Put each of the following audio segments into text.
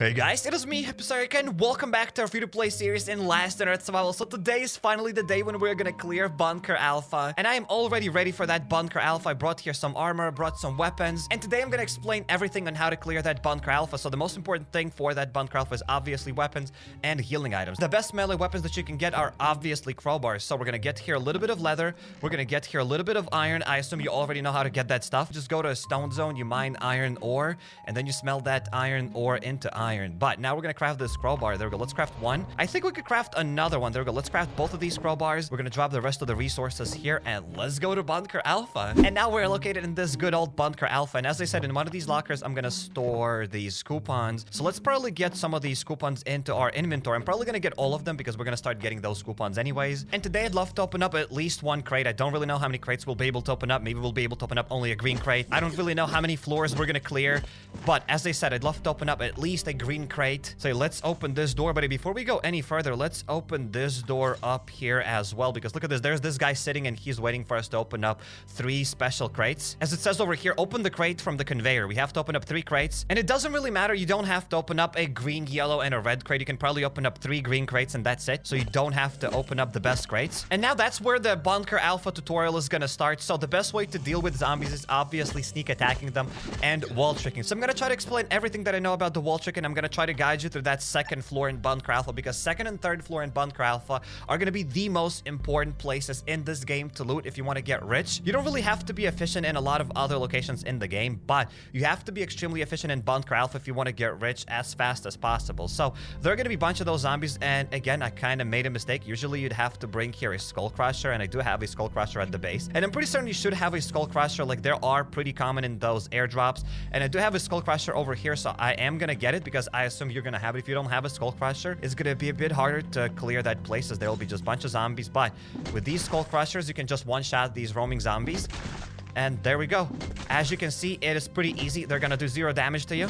Hey guys, it is me, HappyCairek, and welcome back to our free-to-play series in Last on Earth Survival. So today is finally the day when we're gonna clear Bunker Alfa, and I am already ready for that Bunker Alfa. I brought here some armor, brought some weapons, and today I'm gonna explain everything on how to clear that Bunker Alfa. So the most important thing for that Bunker Alfa is obviously weapons and healing items. The best melee weapons that you can get are obviously crowbars. So we're gonna get here a little bit of leather, we're gonna get here a little bit of iron. I assume you already know how to get that stuff. Just go to a stone zone, you mine iron ore, and then you smelt that iron ore into iron. But now we're gonna craft this crowbar. There we go. Let's craft one. I think we could craft another one. There we go. Let's craft both of these crowbars. We're gonna drop the rest of the resources here, and let's go to Bunker Alfa. And now we're located in this good old Bunker Alfa. And as I said, in one of these lockers, I'm gonna store these coupons. So let's probably get some of these coupons into our inventory. I'm probably gonna get all of them because we're gonna start getting those coupons anyways. And today I'd love to open up at least one crate. I don't really know how many crates we'll be able to open up. Maybe we'll be able to open up only a green crate. I don't really know how many floors we're gonna clear. But as I said, I'd love to open up at least a green crate. So let's open this door. But before we go any further, let's open this door up here as well, because look at this. There's this guy sitting and he's waiting for us to open up 3 special crates. As it says over here, open the crate from the conveyor. We have to open up 3 crates, and it doesn't really matter. You don't have to open up a green, yellow, and a red crate. You can probably open up 3 green crates and that's it. So you don't have to open up the best crates. And now that's where the Bunker Alfa tutorial is gonna start. So the best way to deal with zombies is obviously sneak attacking them and wall tricking. So I'm gonna try to explain everything that I know about the wall trick, and I'm gonna try to guide you through that second floor in Bunker Alfa, because second and third floor in Bunker Alfa are going to be the most important places in this game to loot if you want to get rich. You don't really have to be efficient in a lot of other locations in the game, but you have to be extremely efficient in Bunker Alfa if you want to get rich as fast as possible. So there are going to be a bunch of those zombies, and again, I kind of made a mistake. Usually you'd have to bring here a skull crusher, and I do have a skull crusher at the base, and I'm pretty certain you should have a skull crusher. Like, there are pretty common in those airdrops, and I do have a skull crusher over here, so I am going to get it because I assume you're going to have it. If you don't have a skull crusher, it's going to be a bit harder to clear that place, as there will be just a bunch of zombies. But with these skull crushers, you can just one-shot these roaming zombies. And there we go. As you can see, it is pretty easy. They're gonna do 0 damage to you.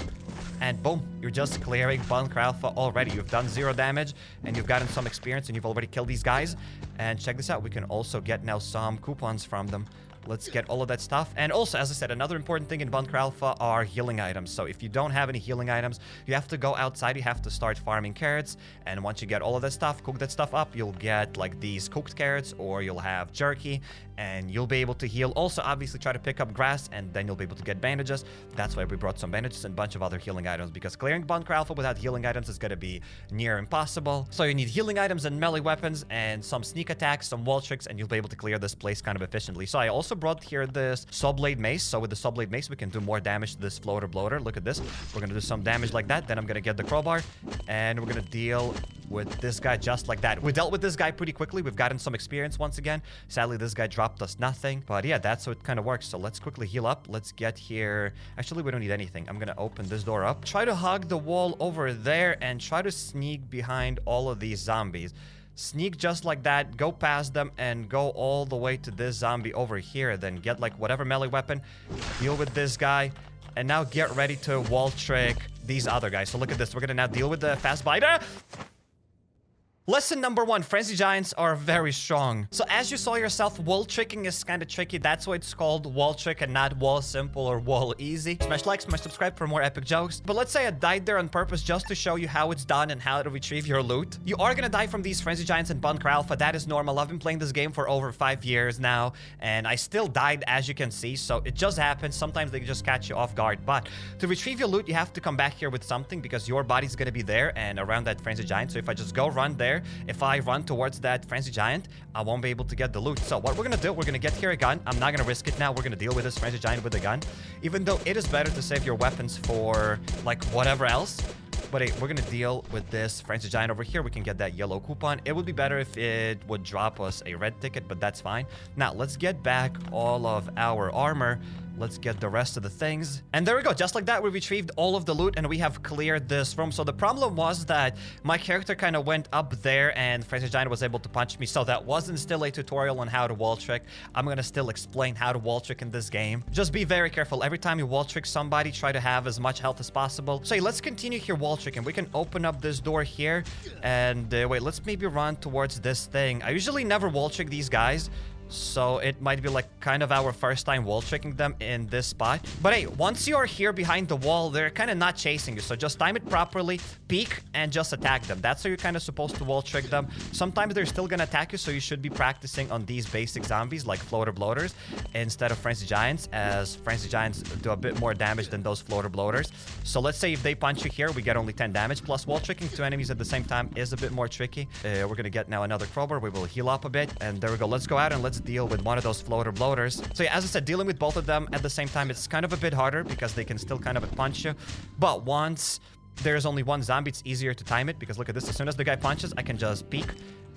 And boom, you're just clearing Bunker Alfa already. You've done 0 damage, and you've gotten some experience, and you've already killed these guys. And check this out. We can also get now some coupons from them. Let's get all of that stuff. And also, as I said, another important thing in Bunker Alfa are healing items. So if you don't have any healing items, you have to go outside. You have to start farming carrots. And once you get all of that stuff, cook that stuff up, you'll get like these cooked carrots, or you'll have jerky, and you'll be able to heal. Also, obviously, try to pick up grass, and then you'll be able to get bandages. That's why we brought some bandages and a bunch of other healing items, because clearing Bunker Alfa without healing items is going to be near impossible. So you need healing items and melee weapons and some sneak attacks, some wall tricks, and you'll be able to clear this place kind of efficiently. So I also brought here this saw blade mace. So with the saw blade mace, we can do more damage to this floater bloater. Look at this. We're going to do some damage like that. Then I'm going to get the crowbar, and we're going to deal with this guy just like that. We dealt with this guy pretty quickly. We've gotten some experience once again. Sadly, this guy dropped us nothing. But yeah, that's how it kind of works. So let's quickly heal up. Let's get here. Actually, we don't need anything. I'm going to open this door up. Try to hug the wall over there and try to sneak behind all of these zombies. Sneak just like that, go past them, and go all the way to this zombie over here. Then get like whatever melee weapon, deal with this guy, and now get ready to wall trick these other guys. So look at this. We're gonna now deal with the fast biter. Lesson number 1, frenzy giants are very strong. So as you saw yourself, wall tricking is kind of tricky. That's why it's called wall trick and not wall simple or wall easy. Smash like, smash subscribe for more epic jokes. But let's say I died there on purpose just to show you how it's done and how to retrieve your loot. You are gonna die from these frenzy giants in Bunker Alfa. That is normal. I've been playing this game for over 5 years now, and I still died, as you can see. So it just happens. Sometimes they just catch you off guard. But to retrieve your loot, you have to come back here with something, because your body's gonna be there and around that frenzy giant. So if I just go run there, if I run towards that frenzy giant, I won't be able to get the loot. So what we're gonna do, we're gonna get here a gun. I'm not gonna risk it now. We're gonna deal with this frenzy giant with a gun, even though it is better to save your weapons for like whatever else. But hey, we're gonna deal with this frenzy giant over here. We can get that yellow coupon. It would be better if it would drop us a red ticket, but that's fine. Now let's get back all of our armor. Let's get the rest of the things. And there we go. Just like that, we retrieved all of the loot, and we have cleared this room. So the problem was that my character kind of went up there, and Frenzy Giant was able to punch me. So that wasn't still a tutorial on how to wall trick. I'm going to still explain how to wall trick in this game. Just be very careful. Every time you wall trick somebody, try to have as much health as possible. So let's continue here wall tricking. We can open up this door here. And wait, let's maybe run towards this thing. I usually never wall trick these guys, So it might be like kind of our first time wall tricking them in this spot. But hey, once you're here behind the wall, they're kind of not chasing you. So just time it properly, peek, and just attack them. That's how you're kind of supposed to wall trick them. Sometimes they're still gonna attack you, so you should be practicing on these basic zombies like floater bloaters instead of frenzy giants, as frenzy giants do a bit more damage than those floater bloaters. So let's say if they punch you here, we get only 10 damage. Plus wall tricking 2 enemies at the same time is a bit more tricky. We're gonna get now another crowbar. We will heal up a bit, and there we go. Let's go out and let's deal with one of those floater bloaters. So yeah, as I said, dealing with both of them at the same time, it's kind of a bit harder because they can still kind of punch you. But once there's only one zombie, it's easier to time it, because look at this. As soon as the guy punches, I can just peek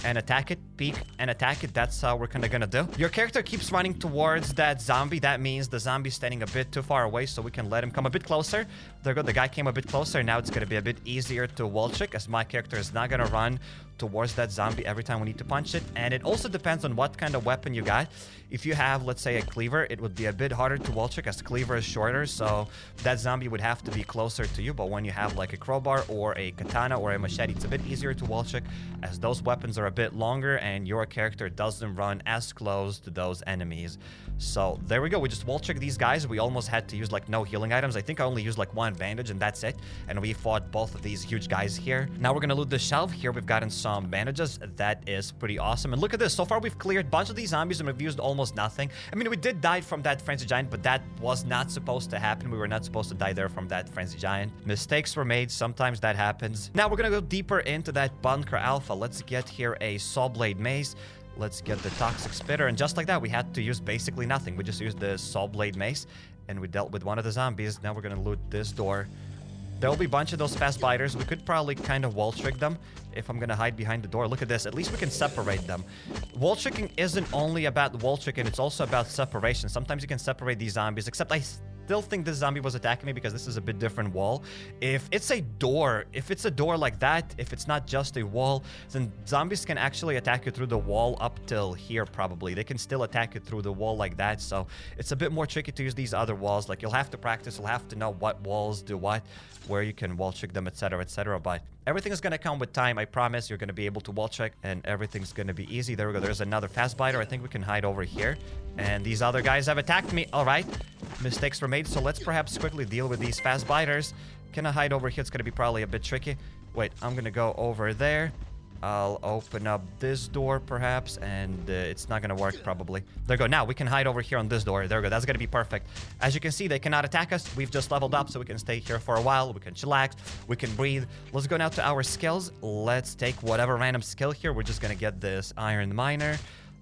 and attack it, peek and attack it. That's how we're kind of gonna do. Your character keeps running towards that zombie. That means the zombie's standing a bit too far away, so we can let him come a bit closer. There we go. The guy came a bit closer. Now it's gonna be a bit easier to wall trick, as my character is not gonna run towards that zombie every time we need to punch it. And it also depends on what kind of weapon you got. If you have, let's say, a cleaver, it would be a bit harder to wall trick, as cleaver is shorter, so that zombie would have to be closer to you. But when you have like a crowbar or a katana or a machete, it's a bit easier to wall trick, as those weapons are a bit longer and your character doesn't run as close to those enemies. So there we go. We just wall trick these guys. We almost had to use like no healing items. I think I only used like one bandage and that's it. And we fought both of these huge guys here. Now we're gonna loot the shelf. Here we've gotten some bandages. That is pretty awesome. And look at this. So far we've cleared a bunch of these zombies and we've used almost nothing. I mean, we did die from that frenzy giant, but that was not supposed to happen. We were not supposed to die there from that frenzy giant. Mistakes were made. Sometimes that happens. Now we're gonna go deeper into that Bunker Alfa. Let's get here a saw blade mace. Let's get the toxic spitter, and just like that, we had to use basically nothing. We just used the saw blade mace, and we dealt with one of the zombies. Now we're gonna loot this door. There will be a bunch of those fast biters. We could probably kind of wall trick them if I'm gonna hide behind the door. Look at this. At least we can separate them. Wall tricking isn't only about wall tricking, it's also about separation. Sometimes you can separate these zombies, except I still think this zombie was attacking me because this is a bit different wall. If it's a door like that, if it's not just a wall, then zombies can actually attack you through the wall up till here probably. They can still attack you through the wall like that, so it's a bit more tricky to use these other walls. Like, you'll have to practice, you'll have to know what walls do what, where you can wall trick them, etc, etc. But everything is gonna come with time. I promise you're gonna be able to wall trick and everything's gonna be easy. There we go. There's another fast biter. I think we can hide over here. And these other guys have attacked me. All right. Mistakes were made, so let's perhaps quickly deal with these fast biters. Can I hide over here? It's gonna be probably a bit tricky. Wait, I'm gonna go over there. I'll open up this door perhaps, and it's not gonna work probably. There we go. Now we can hide over here on this door. There we go. That's gonna be perfect. As you can see, they cannot attack us. We've just leveled up, so we can stay here for a while. We can chillax. We can breathe. Let's go now to our skills. Let's take whatever random skill here. We're just gonna get this iron miner.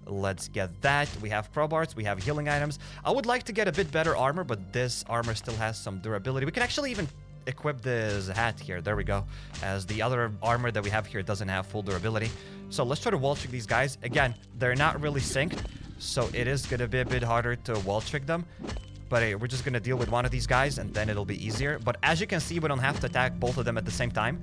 Let's get that. We have crowbars. We have healing items. I would like to get a bit better armor, but this armor still has some durability. We can actually even equip this hat here. There we go. As the other armor that we have here doesn't have full durability. So let's try to wall trick these guys. Again, they're not really synced, so it is going to be a bit harder to wall trick them. But hey, we're just going to deal with one of these guys, and then it'll be easier. But as you can see, we don't have to attack both of them at the same time.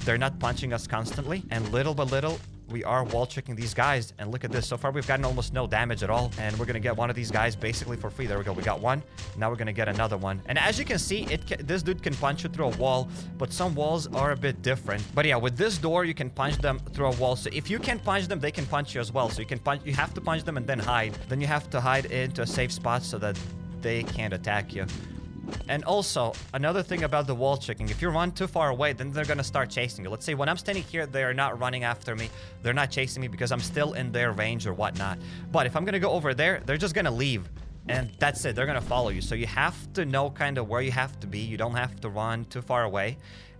They're not punching us constantly. And little by little, we are wall tricking these guys. And look at this. So far, we've gotten almost no damage at all. And we're going to get one of these guys basically for free. There we go. We got one. Now we're going to get another one. And as you can see, this dude can punch you through a wall. But some walls are a bit different. But yeah, with this door, you can punch them through a wall. So if you can punch them, they can punch you as well. So you have to punch them and then hide. Then you have to hide into a safe spot so that they can't attack you. And also, another thing about the wall tricking, if you run too far away, then they're gonna start chasing you. Let's say when I'm standing here, they're not running after me. They're not chasing me because I'm still in their range or whatnot. But if I'm gonna go over there, they're just gonna leave. And that's it. They're gonna follow you. So you have to know kind of where you have to be. You don't have to run too far away.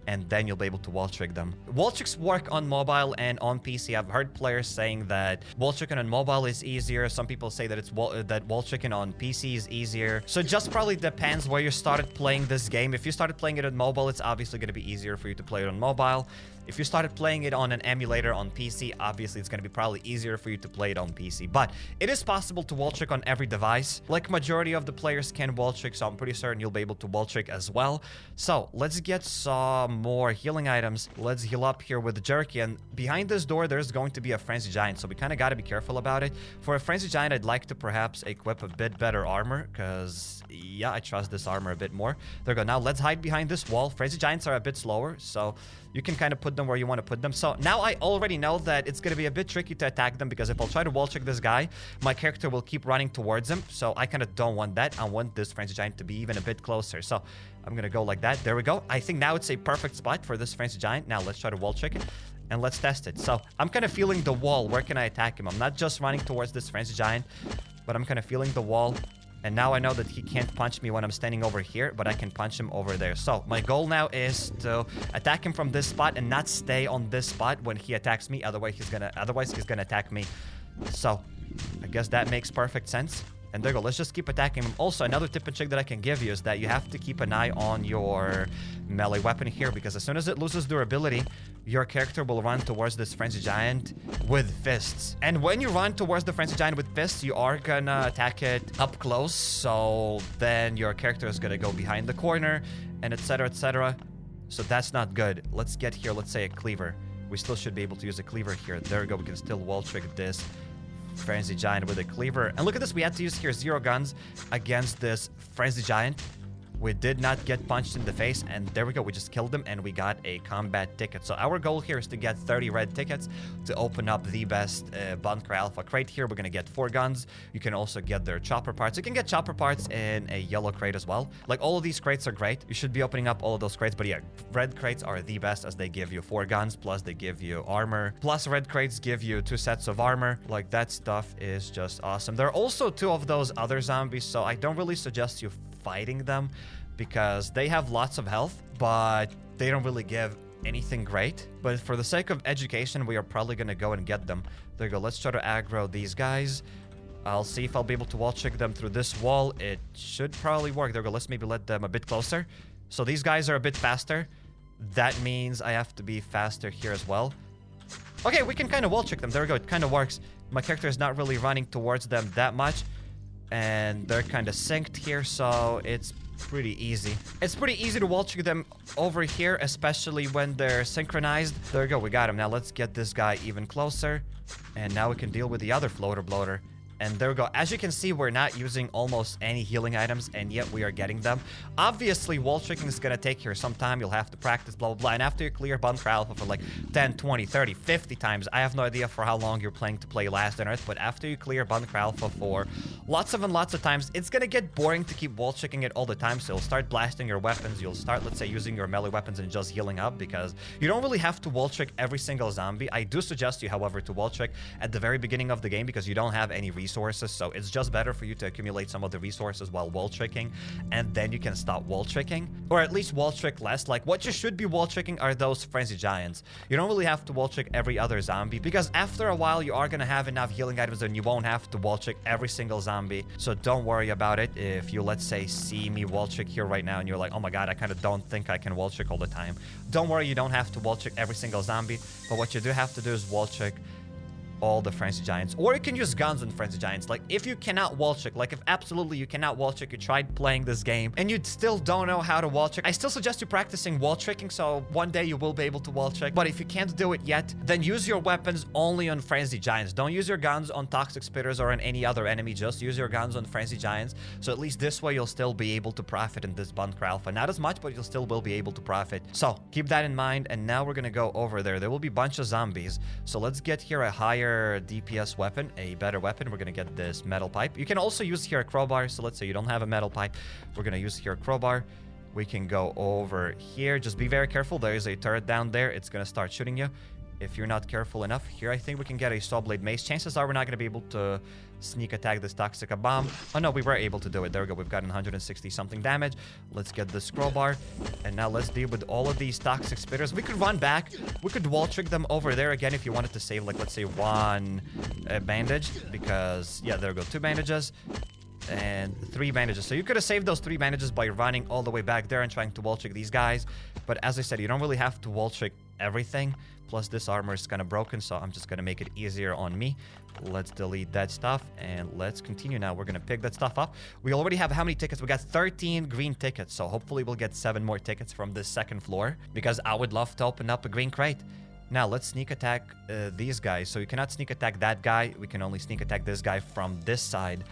And then you'll be able to wall trick them. Wall tricks work on mobile and on PC. I've heard players saying that wall tricking on mobile is easier. Some people say that it's wall tricking on PC is easier. So it just probably depends where you started playing this game. If you started playing it on mobile, it's obviously going to be easier for you to play it on mobile. If you started playing it on an emulator on PC, obviously it's going to be probably easier for you to play it on PC. But it is possible to wall trick on every device. Like majority of the players can wall trick, so I'm pretty certain you'll be able to wall trick as well. So let's get some some more healing items. Let's heal up here with the jerky. And behind this door, there's going to be a frenzy giant. So we kind of got to be careful about it. For a frenzy giant, I'd like to perhaps equip a bit better armor because, yeah, I trust this armor a bit more. There we go. Now let's hide behind this wall. Frenzy giants are a bit slower, so you can kind of put them where you want to put them. So now I already know that it's going to be a bit tricky to attack them because if I'll try to wall check this guy, my character will keep running towards him. So I kind of don't want that. I want this frenzy giant to be even a bit closer. So I'm going to go like that. There we go. I think now it's a perfect spot for this frenzy giant. Now let's try to wall check it. And let's test it. So I'm kind of feeling the wall. Where can I attack him? I'm not just running towards this frenzy giant, but I'm kind of feeling the wall. And now I know that he can't punch me when I'm standing over here, but I can punch him over there. So my goal now is to attack him from this spot and not stay on this spot when he attacks me. Otherwise he's gonna attack me. So I guess that makes perfect sense. And there you go. Let's just keep attacking him. Also, another tip and trick that I can give you is that you have to keep an eye on your melee weapon here, because as soon as it loses durability, your character will run towards this frenzy giant with fists. And when you run towards the frenzy giant with fists, you are gonna attack it up close. So then your character is gonna go behind the corner and etc, etc. So that's not good. Let's get here. Let's say a cleaver. We still should be able to use a cleaver here. There we go. We can still wall trick this frenzy giant with a cleaver. And look at this, we had to use here 0 guns against this frenzy giant. We did not get punched in the face, and there we go. We just killed him, and we got a combat ticket. So our goal here is to get 30 red tickets to open up the best Bunker Alfa crate here. We're going to get 4 guns. You can also get their chopper parts. You can get chopper parts in a yellow crate as well. Like, all of these crates are great. You should be opening up all of those crates. But yeah, red crates are the best as they give you 4 guns, plus they give you armor. Plus, red crates give you 2 sets of armor. Like, that stuff is just awesome. There are also 2 of those other zombies, so I don't really suggest you fighting them because they have lots of health, but they don't really give anything great. But for the sake of education, we are probably gonna go and get them. There you go. Let's try to aggro these guys. I'll see if I'll be able to wall check them through this wall. It should probably work. There we go. Let's maybe let them a bit closer. So these guys are a bit faster. That means I have to be faster here as well. Okay, we can kind of wall check them. There we go. It kind of works. My character is not really running towards them that much, and they're kind of synced here, so it's pretty easy. It's pretty easy to wall check them over here, especially when they're synchronized. There we go. We got him. Now let's get this guy even closer, and now we can deal with the other floater bloater. And there we go. As you can see, we're not using almost any healing items, and yet we are getting them. Obviously, wall tricking is going to take here some time. You'll have to practice, blah, blah, blah. And after you clear Bunker Alfa for like 10, 20, 30, 50 times, I have no idea for how long you're planning to play Last on Earth, but after you clear Bunker Alfa for lots and lots of times, it's going to get boring to keep wall tricking it all the time. So you'll start blasting your weapons. You'll start, let's say, using your melee weapons and just healing up, because you don't really have to wall trick every single zombie. I do suggest you, however, to wall trick at the very beginning of the game because you don't have any resources. So it's just better for you to accumulate some of the resources while wall tricking, and then you can stop wall tricking, or at least wall trick less. Like, what you should be wall tricking are those frenzy giants. You don't really have to wall trick every other zombie, because after a while you are gonna have enough healing items and you won't have to wall trick every single zombie. So don't worry about it. If you, let's say, see me wall trick here right now and you're like, oh my god, I kind of don't think I can wall trick all the time, don't worry, you don't have to wall trick every single zombie. But what you do have to do is wall trick all the frenzy giants, or you can use guns on frenzy giants. Like, if you cannot wall check, like if absolutely you cannot wall check, you tried playing this game and you still don't know how to wall check, I still suggest you practicing wall tricking, so one day you will be able to wall check. But if you can't do it yet, then use your weapons only on frenzy giants. Don't use your guns on toxic spitters or on any other enemy. Just use your guns on frenzy giants. So at least this way you'll still be able to profit in this Bunker Alfa. Not as much, but you'll still will be able to profit. So keep that in mind. And now we're gonna go over there. There will be a bunch of zombies, so let's get here a higher DPS weapon, a better weapon. We're gonna get this metal pipe. You can also use here a crowbar. So let's say you don't have a metal pipe, we're gonna use here a crowbar. We can go over here. Just be very careful. There is a turret down there. It's gonna start shooting you if you're not careful enough. Here I think we can get a saw blade mace. Chances are we're not gonna be able to sneak attack this toxic bomb. Oh no, we were able to do it. There we go. We've gotten 160 something damage. Let's get this crowbar, and now let's deal with all of these toxic spitters. We could run back. We could wall trick them over there again if you wanted to save, like, let's say 1 bandage, because yeah, there we go, 2 bandages and 3 bandages. So you could have saved those 3 bandages by running all the way back there and trying to wall trick these guys. But as I said, you don't really have to wall trick everything. Plus, this armor is kind of broken, so I'm just going to make it easier on me. Let's delete that stuff, and let's continue now. We're going to pick that stuff up. We already have how many tickets? We got 13 green tickets, so hopefully we'll get 7 more tickets from this second floor, because I would love to open up a green crate. Now, let's sneak attack these guys. So you cannot sneak attack that guy. We can only sneak attack this guy from this side.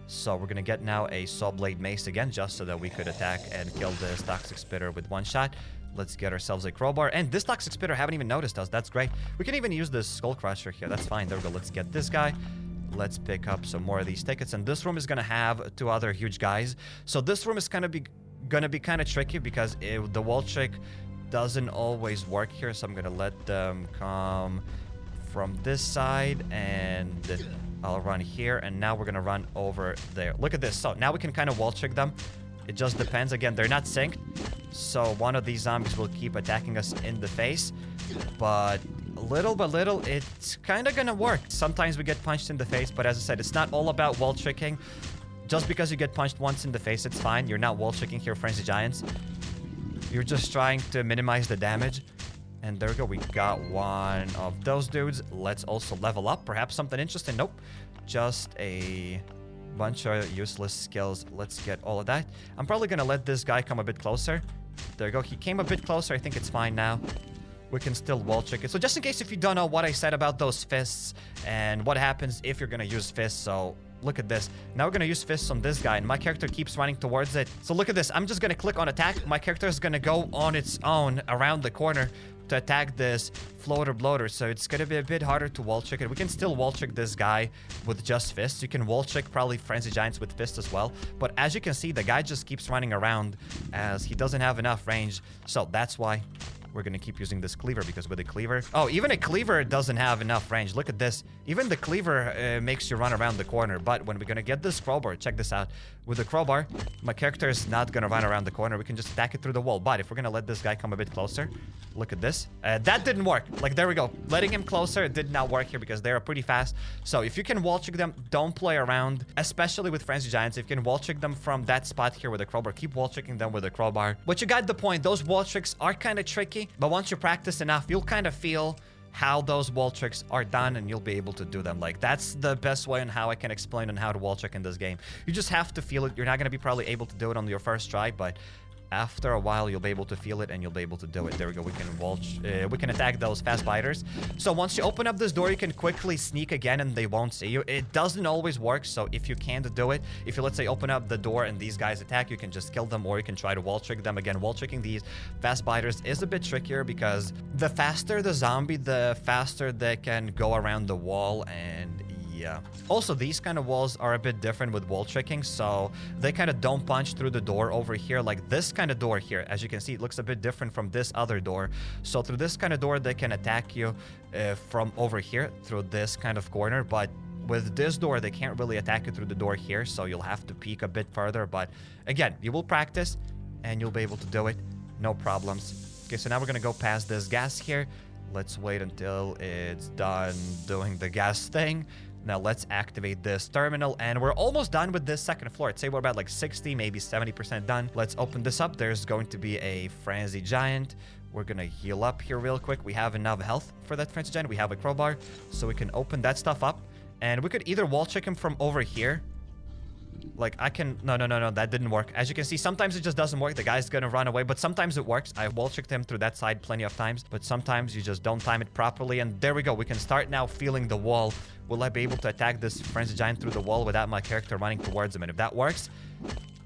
So we're going to get now a saw blade mace again, just so that we could attack and kill this toxic spitter with one shot. Let's get ourselves a crowbar. And this toxic spitter haven't even noticed us. That's great. We can even use this skull crusher here. That's fine. There we go. Let's get this guy. Let's pick up some more of these tickets. And this room is going to have 2 other huge guys. So this room is going to be kind of tricky, because the wall trick doesn't always work here. So I'm going to let them come from this side, and I'll run here. And now we're going to run over there. Look at this. So now we can kind of wall trick them. It just depends. Again, they're not synced, so one of these zombies will keep attacking us in the face. But little by little, it's kind of gonna work. Sometimes we get punched in the face, but as I said, it's not all about wall tricking. Just because you get punched once in the face, it's fine. You're not wall tricking here, Frenzy Giants. You're just trying to minimize the damage. And there we go. We got one of those dudes. Let's also level up. Perhaps something interesting. Nope. Just a bunch of useless skills. Let's get all of that. I'm probably gonna let this guy come a bit closer. There you go. He came a bit closer. I think it's fine now. We can still wall trick it. So just in case if you don't know what I said about those fists and what happens if you're gonna use fists, so look at this. Now we're gonna use fists on this guy, and my character keeps running towards it. So look at this. I'm just gonna click on attack. My character is gonna go on its own around the corner to attack this floater bloater. So it's gonna be a bit harder to wall trick it. We can still wall trick this guy with just fists. You can wall trick probably Frenzy Giants with fists as well. But as you can see, the guy just keeps running around as he doesn't have enough range. So that's why we're gonna keep using this cleaver, because with a cleaver... Oh, even a cleaver doesn't have enough range. Look at this. Even the cleaver makes you run around the corner. But when we're gonna get this crowbar, check this out. With the crowbar, my character is not gonna run around the corner. We can just attack it through the wall. But if we're gonna let this guy come a bit closer, look at this. That didn't work. Like, there we go. Letting him closer, it did not work here because they're pretty fast. So if you can wall trick them, don't play around, especially with Frenzy Giants. If you can wall trick them from that spot here with a crowbar, keep wall tricking them with a crowbar. But you got the point. Those wall tricks are kind of tricky, but once you practice enough, you'll kind of feel how those wall tricks are done, and you'll be able to do them. Like, that's the best way on how I can explain on how to wall trick in this game. You just have to feel it. You're not going to be probably able to do it on your first try, but after a while, you'll be able to feel it, and you'll be able to do it. There we go. We can attack those fast biters. So once you open up this door, you can quickly sneak again, and they won't see you. It doesn't always work, so if you can't do it, if you, let's say, open up the door and these guys attack, you can just kill them, or you can try to wall trick them. Again, wall tricking these fast biters is a bit trickier, because the faster the zombie, the faster they can go around the wall, and yeah. Also, these kind of walls are a bit different with wall tricking, so they kind of don't punch through the door over here. Like this kind of door here, as you can see, it looks a bit different from this other door. So through this kind of door, they can attack you from over here through this kind of corner. But with this door, they can't really attack you through the door here, so you'll have to peek a bit further. But again, you will practice, and you'll be able to do it. No problems. Okay, so now we're going to go past this gas here. Let's wait until it's done doing the gas thing. Now let's activate this terminal, and we're almost done with this second floor. I'd say we're about like 60, maybe 70% done. Let's open this up. There's going to be a Frenzy Giant. We're gonna heal up here real quick. We have enough health for that Frenzy Giant. We have a crowbar, so we can open that stuff up. And we could either wall check him from over here. Like, I can... No, that didn't work. As you can see, sometimes it just doesn't work. The guy's gonna run away, but sometimes it works. I wall checked him through that side plenty of times, but sometimes you just don't time it properly. And there we go. We can start now feeling the wall. Will I be able to attack this Frenzy Giant through the wall without my character running towards him? And if that works,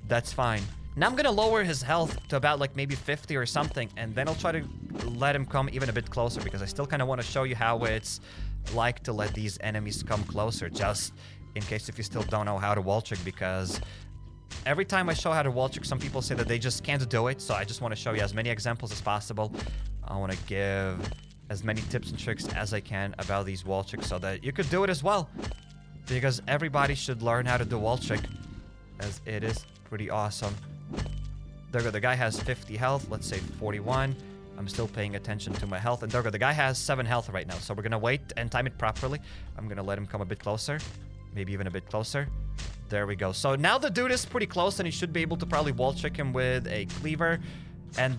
that's fine. Now I'm gonna lower his health to about like maybe 50 or something, and then I'll try to let him come even a bit closer, because I still kind of want to show you how it's like to let these enemies come closer, just in case if you still don't know how to wall trick, because every time I show how to wall trick, some people say that they just can't do it. So I just want to show you as many examples as possible. I want to give as many tips and tricks as I can about these wall tricks so that you could do it as well, because everybody should learn how to do wall trick, as it is pretty awesome. There we go. The guy has 50 health. Let's say 41. I'm still paying attention to my health. And there we go. The guy has 7 health right now. So we're going to wait and time it properly. I'm going to let him come a bit closer. Maybe even a bit closer. There we go. So now the dude is pretty close, and he should be able to probably wall trick him with a cleaver. And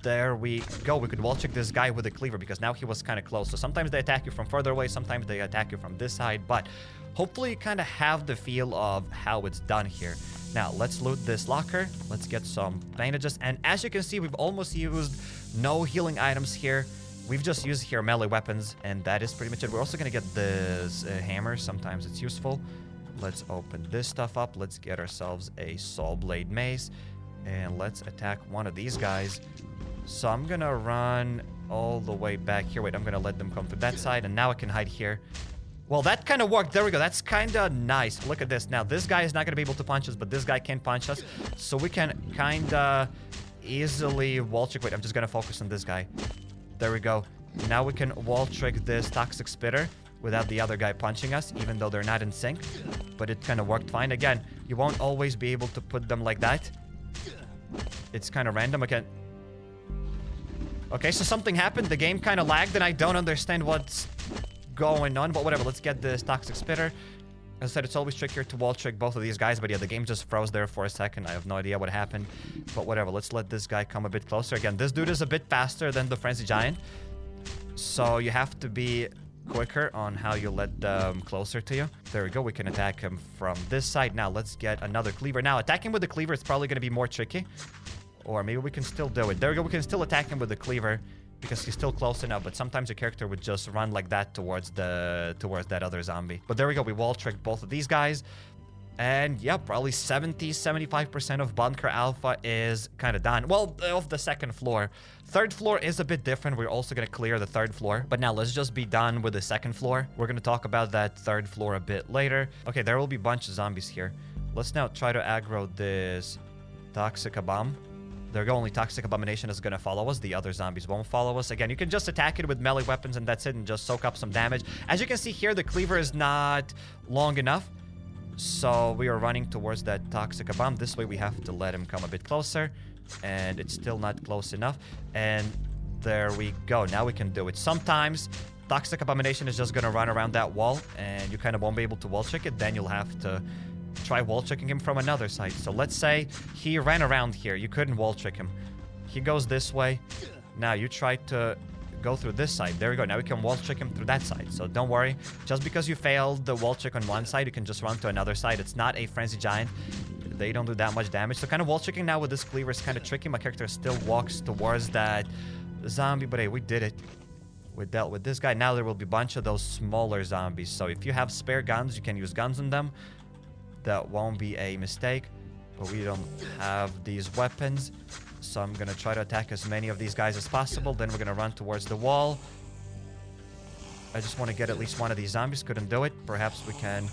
There we go. We could wall check this guy with a cleaver because now he was kind of close. So sometimes they attack you from further away, sometimes they attack you from this side, but hopefully you kind of have the feel of how it's done here. Now, let's loot this locker. Let's get some bandages. And as you can see, we've almost used no healing items here. We've just used here melee weapons, and that is pretty much it. We're also going to get this hammer. Sometimes it's useful. Let's open this stuff up. Let's get ourselves a saw blade mace. And let's attack one of these guys. So I'm going to run all the way back here. Wait, I'm going to let them come to that side. And now I can hide here. Well, that kind of worked. There we go. That's kind of nice. Look at this. Now, this guy is not going to be able to punch us, but this guy can punch us. So we can kind of easily wall trick. Wait, I'm just going to focus on this guy. There we go. Now we can wall trick this toxic spitter without the other guy punching us, even though they're not in sync. But it kind of worked fine. Again, you won't always be able to put them like that. It's kind of random. Okay, so something happened. The game kind of lagged, and I don't understand what's going on, but whatever. Let's get this toxic spitter. As I said, it's always trickier to wall trick both of these guys, but yeah, the game just froze there for a second. I have no idea what happened, but whatever. Let's let this guy come a bit closer. Again, this dude is a bit faster than the Frenzy Giant, so you have to be quicker on how you let them closer to you. There we go. We can attack him from this side. Now, let's get another cleaver. Now, attacking with the cleaver is probably going to be more tricky, or maybe we can still do it. There we go. We can still attack him with the cleaver because he's still close enough, but sometimes your character would just run like that towards that other zombie. But there we go. We wall tricked both of these guys. And yeah, probably 70-75% of Bunker Alpha is kind of done. Well, of the second floor. Third floor is a bit different. We're also going to clear the third floor. But now let's just be done with the second floor. We're going to talk about that third floor a bit later. Okay, there will be a bunch of zombies here. Let's now try to aggro this Toxic Bomb. There we go. Only Toxic Abomination is going to follow us. The other zombies won't follow us. Again, you can just attack it with melee weapons and that's it, and just soak up some damage. As you can see here, the cleaver is not long enough. So we are running towards that Toxic Bomb. This way we have to let him come a bit closer. And it's still not close enough. And there we go. Now we can do it. Sometimes Toxic Abomination is just going to run around that wall. And you kind of won't be able to wall check it. Then you'll have to try wall checking him from another side. So let's say he ran around here. You couldn't wall check him. He goes this way. Now you try to go through this side. There we go. Now we can wall check him through that side. So don't worry. Just because you failed the wall check on one side, you can just run to another side. It's not a Frenzy Giant. They don't do that much damage. So kind of wall checking now with this cleaver is kind of tricky. My character still walks towards that zombie. But hey, we did it. We dealt with this guy. Now there will be a bunch of those smaller zombies. So if you have spare guns, you can use guns on them. That won't be a mistake. But we don't have these weapons. So I'm going to try to attack as many of these guys as possible. Then we're going to run towards the wall. I just want to get at least one of these zombies. Couldn't do it. Perhaps we can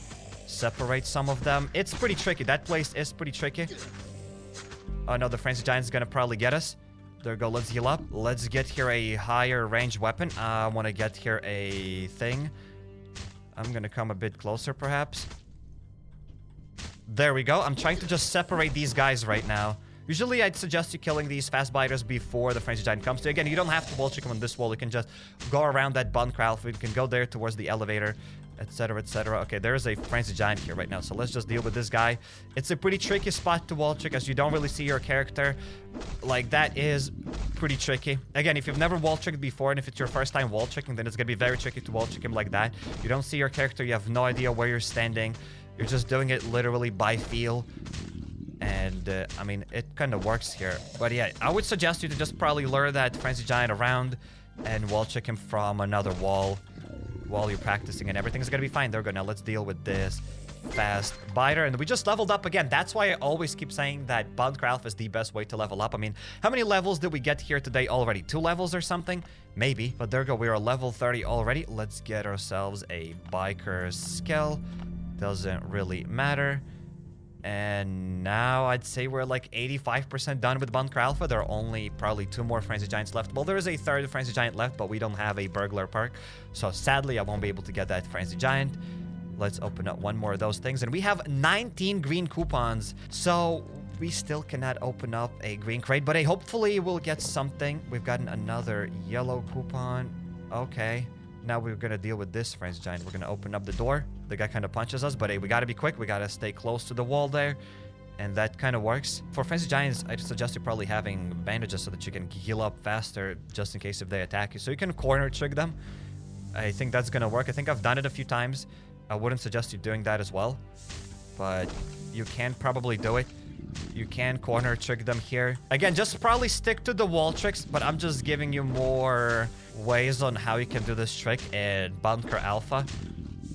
separate some of them. It's pretty tricky. That place is pretty tricky. Oh no, the Frenzy Giant is going to probably get us. There we go. Let's heal up. Let's get here a higher range weapon. I want to get here a thing. I'm going to come a bit closer perhaps. There we go. I'm trying to just separate these guys right now. Usually, I'd suggest you killing these fast biters before the Frenzy Giant comes to you. Again, you don't have to wall check them on this wall. You can just go around that Bunker Alfa. You can go there towards the elevator, etc., etc. Okay, there is a Frenzy Giant here right now, so let's just deal with this guy. It's a pretty tricky spot to wall check as you don't really see your character. Like, that is pretty tricky. Again, if you've never wall checked before, and if it's your first time wall checking, then it's going to be very tricky to wall check him like that. You don't see your character. You have no idea where you're standing. You're just doing it literally by feel. And, I mean, it kind of works here. But yeah, I would suggest you to just probably lure that Frenzy Giant around and wall check him from another wall while you're practicing, and everything's gonna be fine. There we go. Now let's deal with this fast biter. And we just leveled up again. That's why I always keep saying that Bunker Alfa is the best way to level up. I mean, how many levels did we get here today already? 2 levels or something? Maybe. But there we go. We are level 30 already. Let's get ourselves a biker skill. Doesn't really matter. And now I'd say we're like 85% done with Bunker Alfa. There are only probably 2 more Frenzy Giants left. Well, there is a 3rd Frenzy Giant left, but we don't have a burglar perk. So sadly, I won't be able to get that Frenzy Giant. Let's open up 1 more of those things. And we have 19 green coupons. So we still cannot open up a green crate. But hey, hopefully we'll get something. We've gotten another yellow coupon. Okay. Now we're going to deal with this Frenzy Giant. We're going to open up the door. The guy kind of punches us, but hey, we got to be quick. We got to stay close to the wall there. And that kind of works. For Frenzy Giants, I'd suggest you probably having bandages so that you can heal up faster just in case if they attack you. So you can corner trick them. I think that's gonna work. I think I've done it a few times. I wouldn't suggest you doing that as well. But you can probably do it. You can corner trick them here. Again, just probably stick to the wall tricks, but I'm just giving you more ways on how you can do this trick in Bunker Alpha.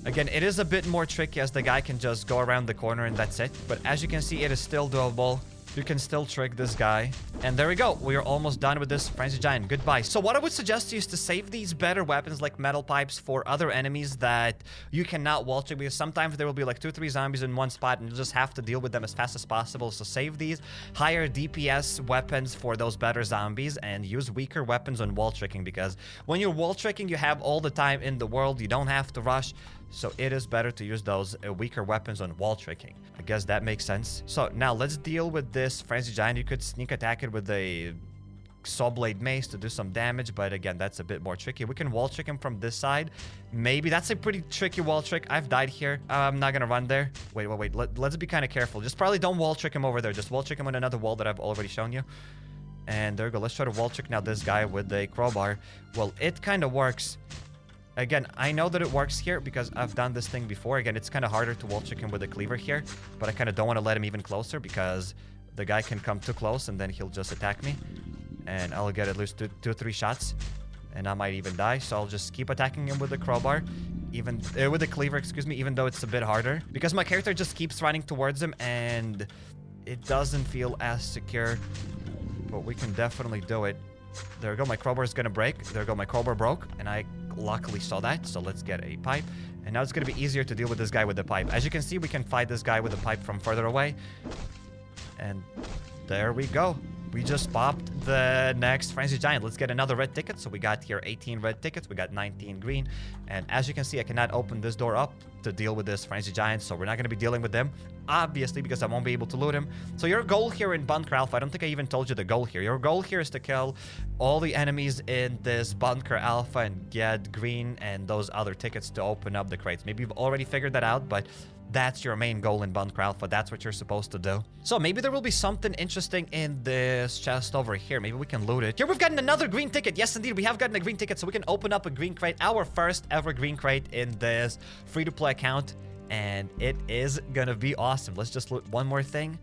Again, it is a bit more tricky as the guy can just go around the corner and that's it. But as you can see, it is still doable. You can still trick this guy. And there we go. We are almost done with this Frenzy Giant. Goodbye. So what I would suggest to you is to save these better weapons like metal pipes for other enemies that you cannot wall trick, because sometimes there will be like 2 or 3 zombies in one spot and you just have to deal with them as fast as possible. So save these higher DPS weapons for those better zombies and use weaker weapons on wall tricking, because when you're wall tricking, you have all the time in the world. You don't have to rush. So it is better to use those weaker weapons on wall tricking. I guess that makes sense. So now let's deal with this Frenzy Giant. You could sneak attack it with a saw blade mace to do some damage, but again, that's a bit more tricky. We can wall trick him from this side. Maybe that's a pretty tricky wall trick. I've died here. I'm not gonna run there. Wait. Let's be kind of careful. Just probably don't wall trick him over there. Just wall trick him on another wall that I've already shown you. And there we go. Let's try to wall trick now this guy with a crowbar. Well, it kind of works. Again, I know that it works here because I've done this thing before. Again, it's kind of harder to wall trick him with a cleaver here, but I kind of don't want to let him even closer because the guy can come too close and then he'll just attack me. And I'll get at least 2 or 3 shots and I might even die. So I'll just keep attacking him with the crowbar, even with the cleaver, excuse me, even though it's a bit harder because my character just keeps running towards him and it doesn't feel as secure, but we can definitely do it. There we go. My crowbar is going to break. There we go. My crowbar broke and I luckily saw that. So let's get a pipe. And now it's going to be easier to deal with this guy with the pipe. As you can see, we can fight this guy with the pipe from further away. And there we go. We just popped the next Frenzy Giant. Let's get another red ticket. So we got here 18 red tickets. We got 19 green. And as you can see, I cannot open this door up to deal with this Frenzy Giant. So we're not going to be dealing with them, obviously, because I won't be able to loot him. So your goal here in Bunker Alpha, I don't think I even told you the goal here. Your goal here is to kill all the enemies in this Bunker Alpha and get green and those other tickets to open up the crates. Maybe you've already figured that out, but that's your main goal in Bunker Alpha. That's what you're supposed to do. So maybe there will be something interesting in this chest over here. Maybe we can loot it. Here we've gotten another green ticket. Yes, indeed, we have gotten a green ticket. So we can open up a green crate. Our first ever green crate in this free-to-play account. And it is gonna be awesome. Let's just loot one more thing.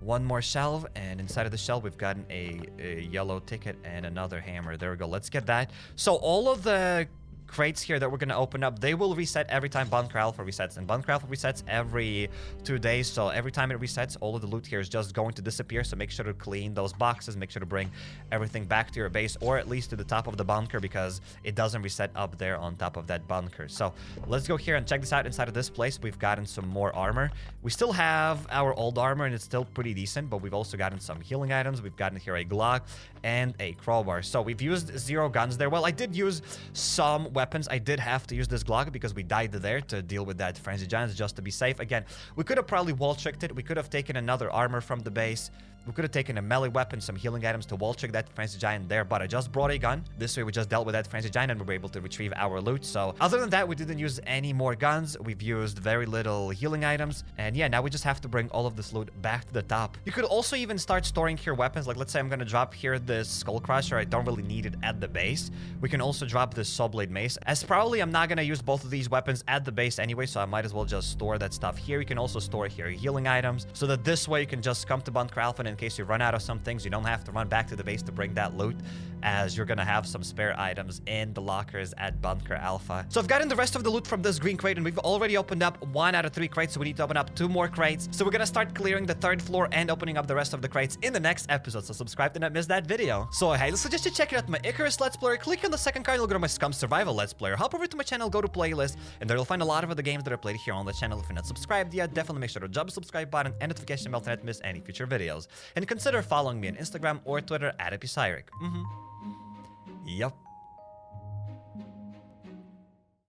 One more shelf. And inside of the shelf, we've gotten a yellow ticket and another hammer. There we go. Let's get that. So all of the crates here that we're going to open up, they will reset every time Bunker Alpha resets, and Bunker Alpha resets every 2 days, so every time it resets, all of the loot here is just going to disappear. So make sure to clean those boxes, make sure to bring everything back to your base, or at least to the top of the bunker, because it doesn't reset up there on top of that bunker. So let's go here and check this out. Inside of this place, we've gotten some more armor. We still have our old armor and it's still pretty decent, but we've also gotten some healing items. We've gotten here a Glock and a crowbar. So we've used 0 guns there. Well, I did use some weapons. I did have to use this Glock because we died there to deal with that Frenzy Giants just to be safe. Again, we could have probably wall tricked it. We could have taken another armor from the base. We could have taken a melee weapon, some healing items to wall trick that Frenzy Giant there, but I just brought a gun. This way we just dealt with that Frenzy Giant and we were able to retrieve our loot. So other than that, we didn't use any more guns. We've used very little healing items. And yeah, now we just have to bring all of this loot back to the top. You could also even start storing here weapons. Like let's say I'm going to drop here this Skull Crusher. I don't really need it at the base. We can also drop this Saw Blade Mace. As probably I'm not going to use both of these weapons at the base anyway, so I might as well just store that stuff here. You can also store here healing items so that this way you can just come to Bunker Alpha, and in case you run out of some things, you don't have to run back to the base to bring that loot, as you're gonna have some spare items in the lockers at Bunker Alpha. So I've gotten the rest of the loot from this green crate, and we've already opened up 1 out of 3 crates, so we need to open up 2 more crates. So we're gonna start clearing the 3rd floor and opening up the rest of the crates in the next episode, so subscribe to not miss that video. So hey, let's suggest you check out my Icarus Let's Player. Click on the second card, you'll go to my Scum Survival Let's Player. Hop over to my channel, go to playlist, and there you'll find a lot of other games that are played here on the channel. If you're not subscribed yet, definitely make sure to drop the subscribe button and notification bell to not miss any future videos. And consider following me on Instagram or Twitter at HappyCairek. Yup.